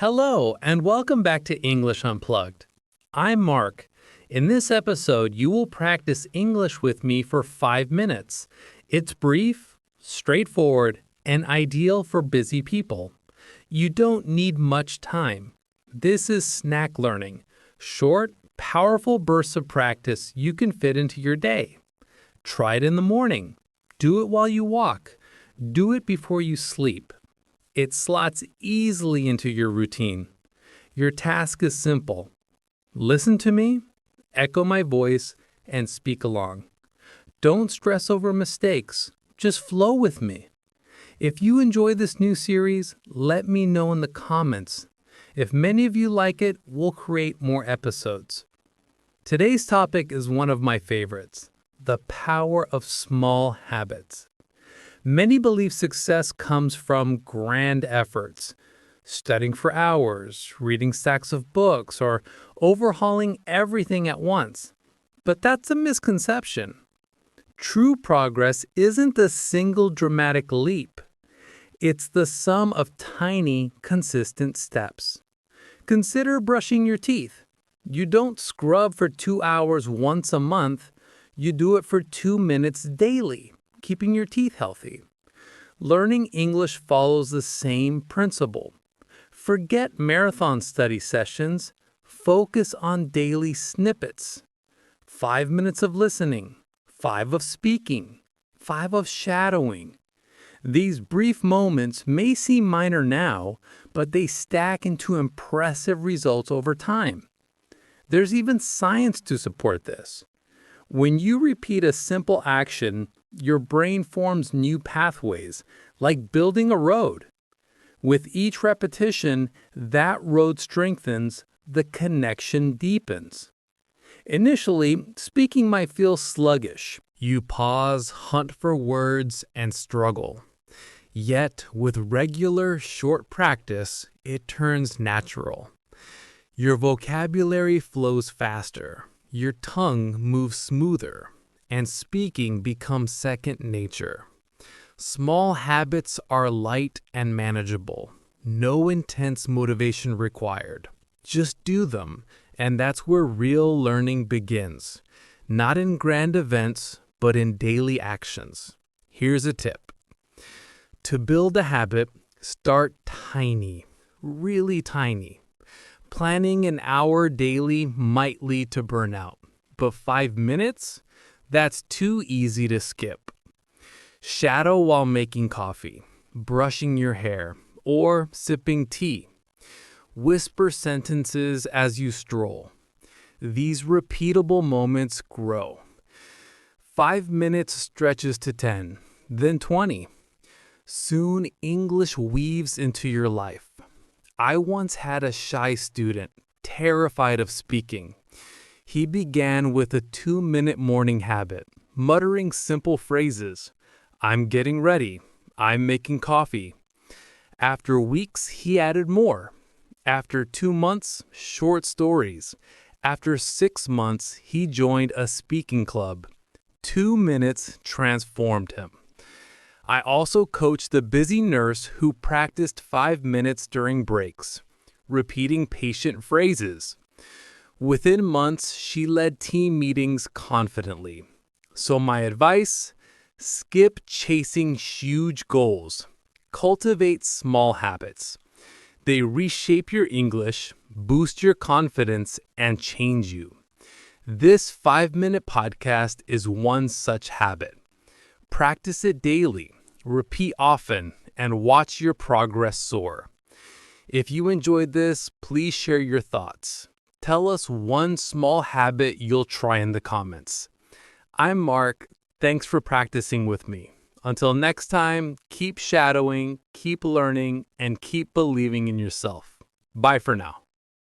Hello, and welcome back to English Unplugged. I'm Mark. In this episode, you will practice English with me for 5 minutes. It's brief, straightforward, and ideal for busy people. You don't need much time. This is snack learning. Short, powerful bursts of practice you can fit into your day. Try it in the morning. Do it while you walk. Do it before you sleep. It slots easily into your routine. Your task is simple. Listen to me, echo my voice, and speak along. Don't stress over mistakes. Just flow with me. If you enjoy this new series, let me know in the comments. If many of you like it, we'll create more episodes. Today's topic is one of my favorites, the power of small habits. Many believe success comes from grand efforts, studying for hours, reading stacks of books, or overhauling everything at once. But that's a misconception. True progress isn't a single dramatic leap. It's the sum of tiny, consistent steps. Consider brushing your teeth. You don't scrub for 2 hours once a month. You do it for 2 minutes daily, keeping your teeth healthy. Learning English follows the same principle. Forget marathon study sessions. Focus on daily snippets. 5 minutes of listening, 5 of speaking, 5 of shadowing. These brief moments may seem minor now, but they stack into impressive results over time. There's even science to support this. When you repeat a simple action, your brain forms new pathways, like building a road. With each repetition, that road strengthens, the connection deepens. Initially, speaking might feel sluggish. You pause, hunt for words, and struggle. Yet, with regular, short practice, it turns natural. Your vocabulary flows faster. Your tongue moves smoother, and speaking becomes second nature. Small habits are light and manageable. No intense motivation required. Just do them, and that's where real learning begins. Not in grand events, but in daily actions. Here's a tip. To build a habit, start tiny, really tiny. Planning an hour daily might lead to burnout, but 5 minutes? That's too easy to skip. Shadow while making coffee, brushing your hair, or sipping tea. Whisper sentences as you stroll. These repeatable moments grow. 5 minutes stretches to 10, then 20. Soon English weaves into your life. I once had a shy student, terrified of speaking. He began with a 2-minute morning habit, muttering simple phrases. I'm getting ready. I'm making coffee. After weeks, he added more. After 2 months, short stories. After 6 months, he joined a speaking club. 2 minutes transformed him. I also coached a busy nurse who practiced 5 minutes during breaks, repeating patient phrases. Within months, she led team meetings confidently. So my advice, skip chasing huge goals. Cultivate small habits. They reshape your English, boost your confidence, and change you. This 5-minute podcast is one such habit. Practice it daily, repeat often, and watch your progress soar. If you enjoyed this, please share your thoughts. Tell us one small habit you'll try in the comments. I'm Mark. Thanks for practicing with me. Until next time, keep shadowing, keep learning, and keep believing in yourself. Bye for now.